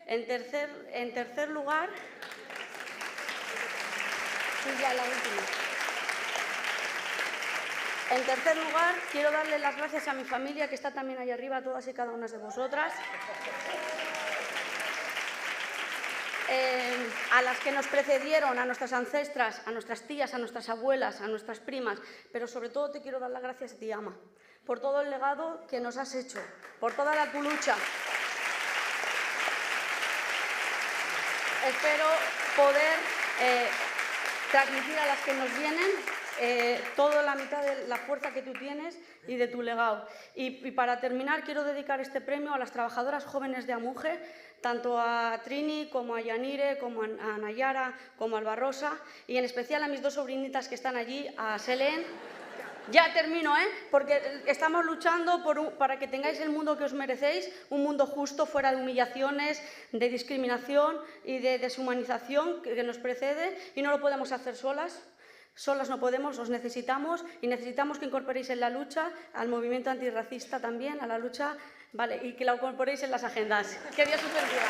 Speaker 8: En tercer lugar... Sí, ya la última. En tercer lugar, quiero darle las gracias a mi familia, que está también ahí arriba, a todas y cada una de vosotras. A las que nos precedieron, a nuestras ancestras, a nuestras tías, a nuestras abuelas, a nuestras primas, pero sobre todo te quiero dar las gracias a ti, Ama, por todo el legado que nos has hecho, por toda tu lucha. Espero poder transmitir a las que nos vienen toda la mitad de la fuerza que tú tienes y de tu legado. Y para terminar, quiero dedicar este premio a las trabajadoras jóvenes de Amuge, tanto a Trini como a Yanire, como a Nayara, como a Albarrosa, y en especial a mis dos sobrinitas que están allí, a Selén. Ya termino, porque estamos luchando para que tengáis el mundo que os merecéis, un mundo justo, fuera de humillaciones, de discriminación y de deshumanización que nos precede, y no lo podemos hacer solas. Solas no podemos, os necesitamos, y necesitamos que incorporéis en la lucha al movimiento antirracista también, a la lucha, vale, y que la incorporéis en las agendas. Que Dios os bendiga.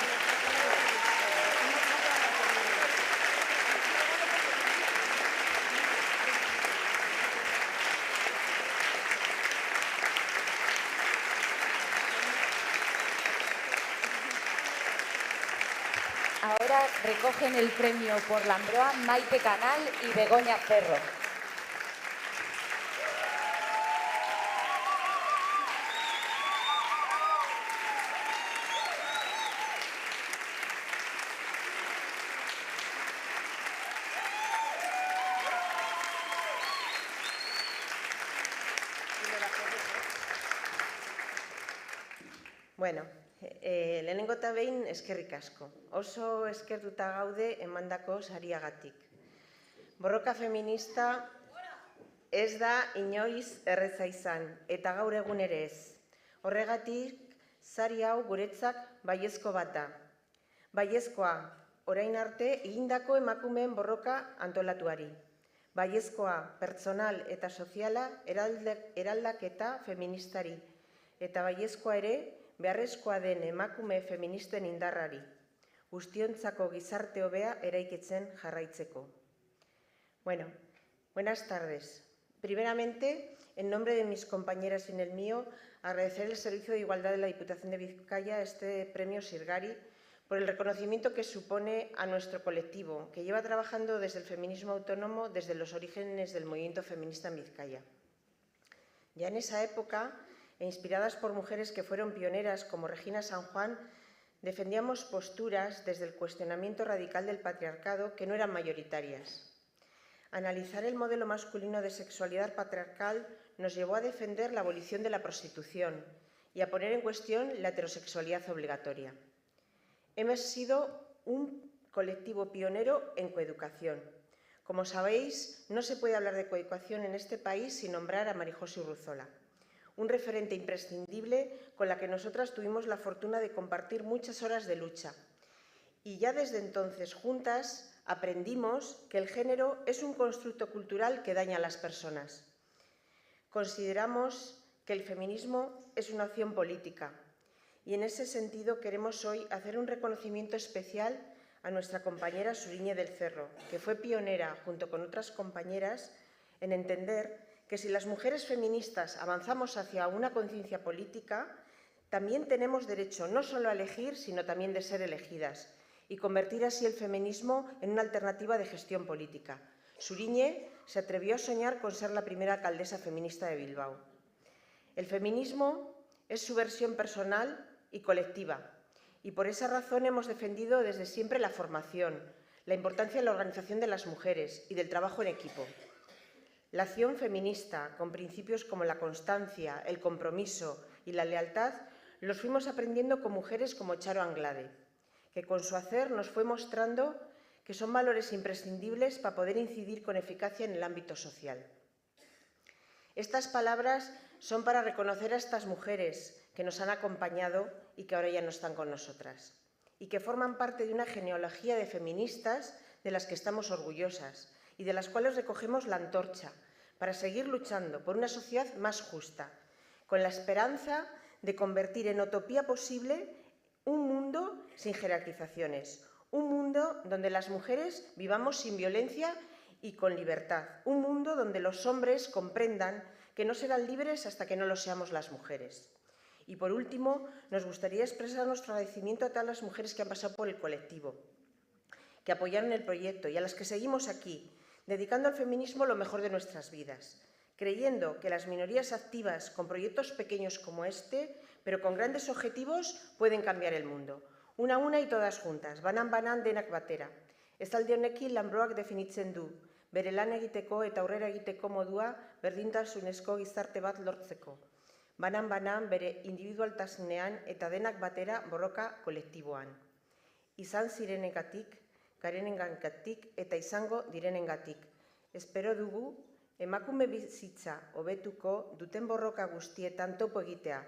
Speaker 3: Ahora recogen el premio por la Ambroa Maite Canal y Begoña Ferro.
Speaker 9: Bueno, lehenengo eta behin eskerrik asko. Oso eskertuta gaude emandako sariagatik. Borroka feminista ez da inoiz erreza izan, eta gaur egun ere ez. Horregatik, sari hau guretzak baiezko bat da. Baiezkoa, orain arte egindako emakumeen borroka antolatuari. Baiezkoa, pertsonal eta soziala eraldaketa feministari. Eta baiezkoa ere, beharrezkoa den emakume feministen indarrari, guztiontzako gizarte hobea eraikitzen jarraitzeko. Bueno, buenas tardes. Primeramente, en nombre de mis compañeras y en el mío, agradecer el Servicio de Igualdad de la Diputación de Vizcaya este premio Sirgari por el reconocimiento que supone a nuestro colectivo, que lleva trabajando desde el feminismo autónomo desde los orígenes del movimiento feminista en Vizcaya. Ya en esa época, e inspiradas por mujeres que fueron pioneras como Regina San Juan, defendíamos posturas desde el cuestionamiento radical del patriarcado que no eran mayoritarias. Analizar el modelo masculino de sexualidad patriarcal nos llevó a defender la abolición de la prostitución y a poner en cuestión la heterosexualidad obligatoria. Hemos sido un colectivo pionero en coeducación. Como sabéis, no se puede hablar de coeducación en este país sin nombrar a Marijose Urruzola, un referente imprescindible con la que nosotras tuvimos la fortuna de compartir muchas horas de lucha. Y ya desde entonces, juntas, aprendimos que el género es un constructo cultural que daña a las personas. Consideramos que el feminismo es una acción política y en ese sentido queremos hoy hacer un reconocimiento especial a nuestra compañera Suriñe del Cerro, que fue pionera, junto con otras compañeras, en entender que si las mujeres feministas avanzamos hacia una conciencia política, también tenemos derecho no solo a elegir, sino también de ser elegidas y convertir así el feminismo en una alternativa de gestión política. Suriñe se atrevió a soñar con ser la primera alcaldesa feminista de Bilbao. El feminismo es su versión personal y colectiva y por esa razón hemos defendido desde siempre la formación, la importancia de la organización de las mujeres y del trabajo en equipo. La acción feminista, con principios como la constancia, el compromiso y la lealtad, los fuimos aprendiendo con mujeres como Charo Anglade, que con su hacer nos fue mostrando que son valores imprescindibles para poder incidir con eficacia en el ámbito social. Estas palabras son para reconocer a estas mujeres que nos han acompañado y que ahora ya no están con nosotras, y que forman parte de una genealogía de feministas de las que estamos orgullosas y de las cuales recogemos la antorcha para seguir luchando por una sociedad más justa, con la esperanza de convertir en utopía posible un mundo sin jerarquizaciones, un mundo donde las mujeres vivamos sin violencia y con libertad, un mundo donde los hombres comprendan que no serán libres hasta que no lo seamos las mujeres. Y por último, nos gustaría expresar nuestro agradecimiento a todas las mujeres que han pasado por el colectivo, que apoyaron el proyecto y a las que seguimos aquí, dedicando al feminismo lo mejor de nuestras vidas, creyendo que las minorías activas con proyectos pequeños como este, pero con grandes objetivos, pueden cambiar el mundo. Una a una y todas juntas, banan denak batera. Esaldi honekin Lanbroak definitzen du, bere lan egiteko eta aurrera egiteko modua berdintasunezko gizarte bat lortzeko. Banan bere individualtasunean eta denak batera borroka kolektiboan. Izan zirenengatik, garenengatik eta izango direnengatik. Espero dugu, emakume bizitza hobetuko duten borroka guztietan topo egitea,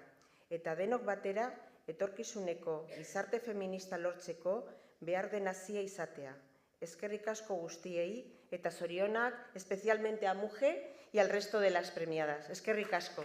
Speaker 9: eta denok batera etorkizuneko gizarte feminista lortzeko behar den hazia izatea. Eskerrik asko guztiei eta zorionak, especialmente a Muge y al resto de las premiadas. Eskerrik asko.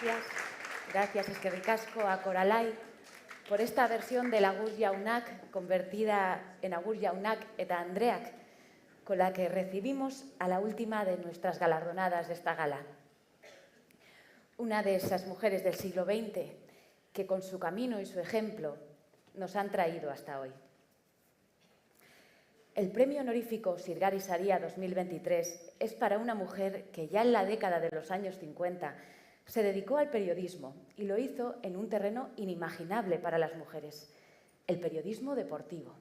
Speaker 3: Gracias, eskerrik asko a Coralai por esta versión del Agur Jaunak convertida en Agur Jaunak eta Andreak, con la que recibimos a la última de nuestras galardonadas de esta gala. Una de esas mujeres del siglo XX que con su camino y su ejemplo nos han traído hasta hoy. El premio honorífico Sirgari Saria 2023 es para una mujer que ya en la década de los años 50 se dedicó al periodismo y lo hizo en un terreno inimaginable para las mujeres, el periodismo deportivo.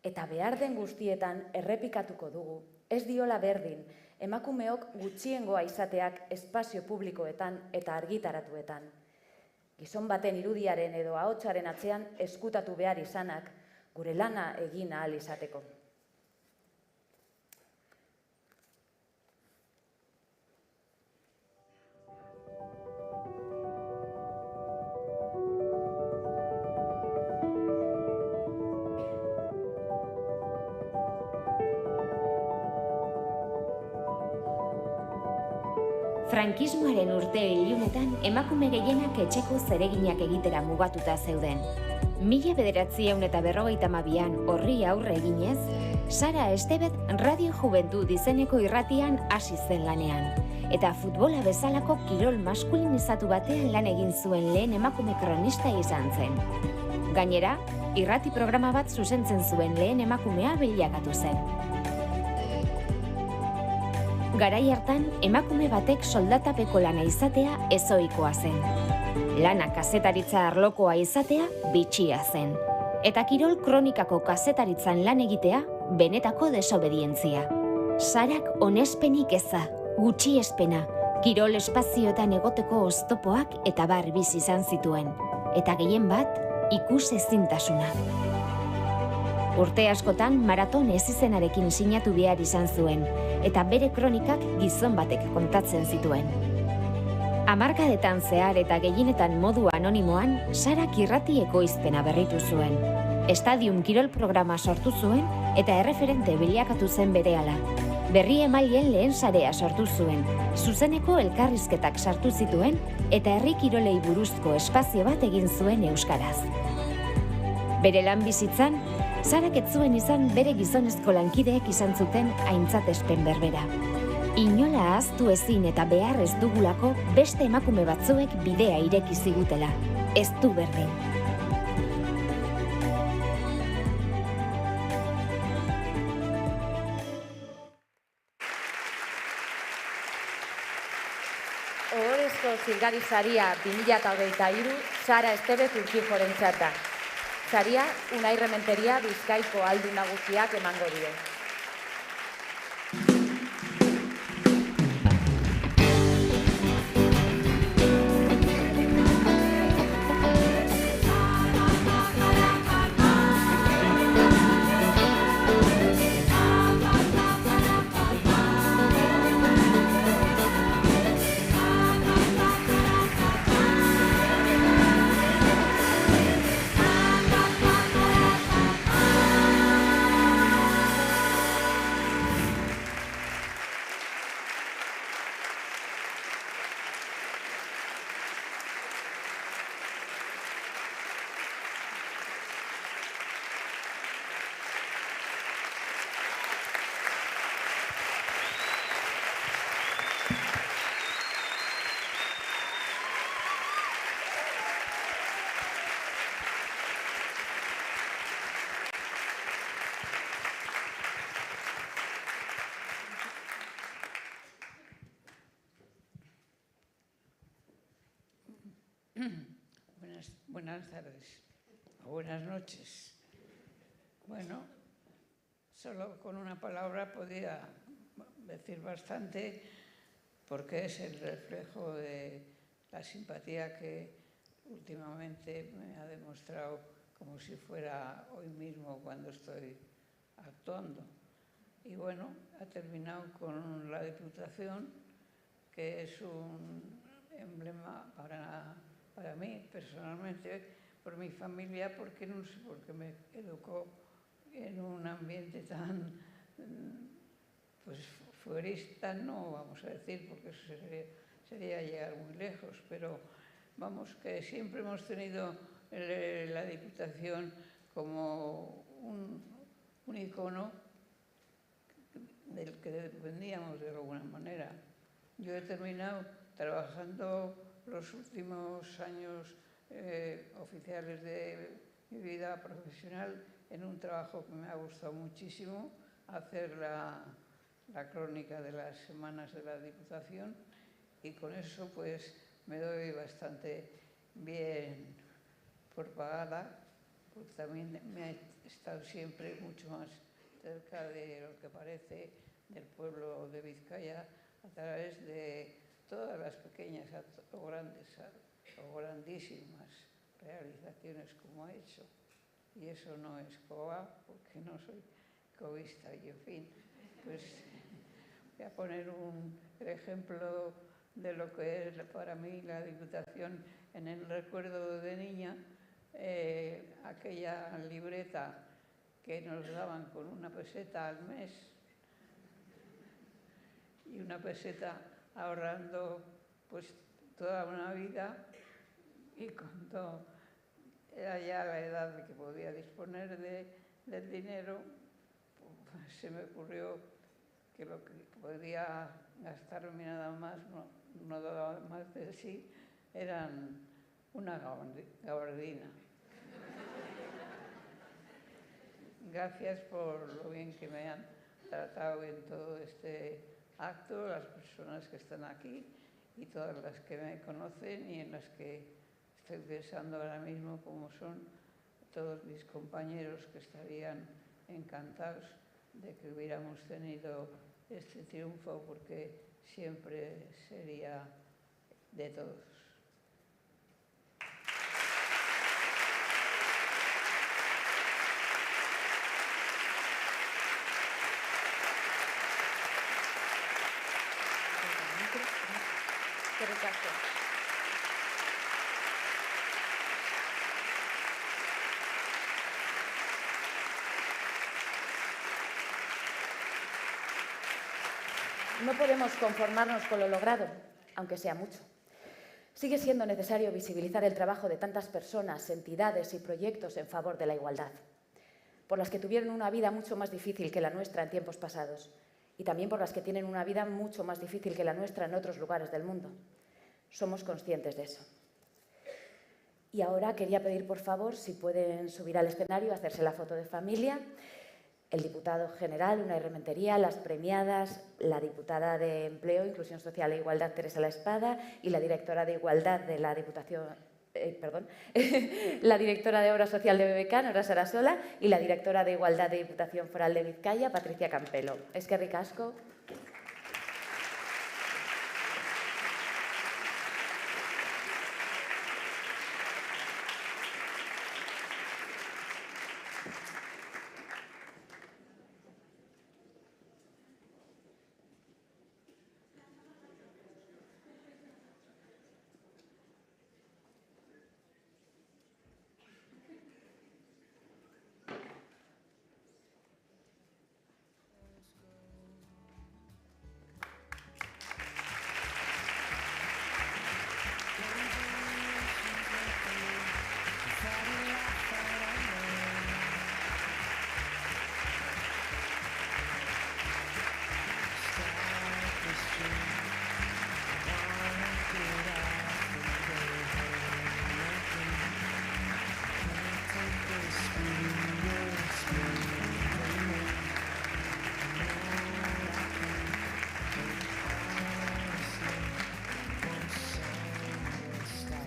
Speaker 3: Eta behar den guztietan errepikatuko dugu, ez diola berdin, emakumeok gutxiengoa izateak espazio publikoetan eta argitaratuetan. Gizon baten irudiaren edo ahotsaren atzean eskutatu behar izanak, gure lana egin ahal izateko.
Speaker 6: Frankismoaren urte ilunetan emakume gehienak etxeko zereginak egitera mugatuta zeuden. 1952an horri aurre eginez, Sara Estevez Radio Juventud izeneko irratian hasi zen lanean, eta futbola bezalako kirol maskulinizatu batean lan egin zuen lehen emakume kronista izan zen. Gainera, irrati programa bat zuzentzen zuen lehen emakumea bilakatu zen. Garai hartan, emakume batek soldatapeko lana izatea ezoikoa zen. Lana kazetaritza arlokoa izatea bitxia zen. Eta kirol kronikako kazetaritzan lan egitea benetako desobedientzia. Sarak onespenik eza, gutxiespena, kirol espazioetan egoteko oztopoak eta bar bizi izan zituen. Eta gehien bat, ikus ezintasuna. Urte askotan maraton ezizenarekin sinatu behar izan zuen, eta bere kronikak gizon batek kontatzen zituen. Hamarkadetan zehar eta gehienetan modu anonimoan, Sarak irrati ekoizpena berritu zuen. Estadium kirol programa sortu zuen eta erreferente bilakatu zen berehala. Berri emaileen lehen sarea sortu zuen, zuzeneko elkarrizketak sartu zituen eta herri kirolei buruzko espazio bat egin zuen euskaraz. Bere lan bizitzan, Sarak ez zuen izan bere gizonezko lankideek izan zuten aintzatespen berbera. Inola ahaztu ezin eta behar ez dugulako beste emakume batzuek bidea ireki zigutela. Ez du berdin.
Speaker 3: Ohorezko Sirgari Saria 2023 Sara Estevez Urkijorentzat da. Saria, Unai Rementeria Bizkaiko Aldun Nagusiak emango dio.
Speaker 10: Buenas tardes o buenas noches. Bueno, solo con una palabra podía decir bastante porque es el reflejo de la simpatía que últimamente me ha demostrado como si fuera hoy mismo cuando estoy actuando. Y bueno, ha terminado con la Diputación, que es un emblema para mí, personalmente, por mi familia, porque no sé por qué me educó en un ambiente tan, pues, fuerista, no vamos a decir, porque eso sería llegar muy lejos, pero vamos, que siempre hemos tenido la Diputación como un icono del que dependíamos de alguna manera. Yo he terminado trabajando los últimos años oficiales de mi vida profesional en un trabajo que me ha gustado muchísimo, hacer la crónica de las semanas de la Diputación, y con eso pues me doy bastante bien por pagada, porque también me he estado siempre mucho más cerca de lo que parece del pueblo de Vizcaya a través de todas las pequeñas o grandes o grandísimas realizaciones como ha hecho. Y eso no es coa, porque no soy coísta, y en fin, pues voy a poner el ejemplo de lo que es para mí la Diputación en el recuerdo de niña, aquella libreta que nos daban con 1 peseta al mes y 1 peseta ahorrando pues toda una vida, y cuando era ya la edad de que podía disponer del dinero, pues se me ocurrió que lo que podía gastarme nada más, no daba más de sí, eran una gabardina. Gracias por lo bien que me han tratado en todo este acto, las personas que están aquí y todas las que me conocen y en las que estoy pensando ahora mismo, como son todos mis compañeros, que estarían encantados de que hubiéramos tenido este triunfo, porque siempre sería de todos.
Speaker 3: No podemos conformarnos con lo logrado, aunque sea mucho. Sigue siendo necesario visibilizar el trabajo de tantas personas, entidades y proyectos en favor de la igualdad, por las que tuvieron una vida mucho más difícil que la nuestra en tiempos pasados, y también por las que tienen una vida mucho más difícil que la nuestra en otros lugares del mundo. Somos conscientes de eso. Y ahora quería pedir, por favor, si pueden subir al escenario, hacerse la foto de familia, el diputado general, Unai Rementería, las premiadas, la diputada de Empleo, Inclusión Social e Igualdad, Teresa La Espada, y la directora de Igualdad de la Diputación, la directora de Obra Social de BBK, Nora Sarasola, y la directora de Igualdad de Diputación Foral de Vizcaya, Patricia Campelo. Eskerrik asko.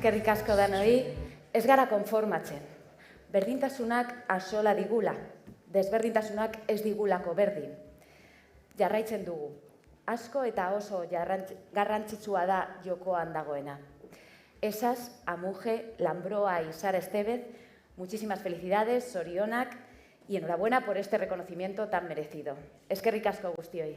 Speaker 3: Eskerrik asko danoi, ez gara konformatzen. Berdintasunak axola digula, desberdintasunak ez digulako berdin. Jarraitzen dugu. Asko eta oso garrantzitsua da jokoan dagoena. Esas, Amuge, Lambroa y Sara Estevez, muchísimas felicidades, zorionak, y enhorabuena por este reconocimiento tan merecido. Eskerrik asko guztioi.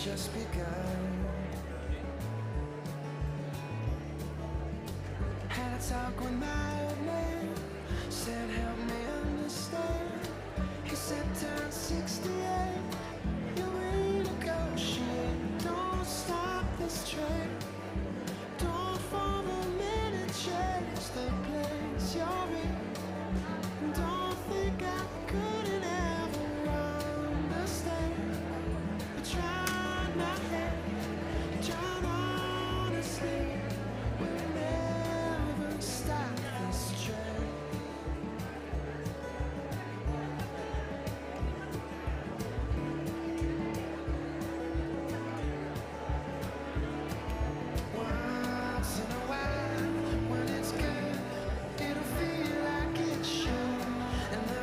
Speaker 11: just begun. Had a talk with my old man, said help me understand. He said turn 68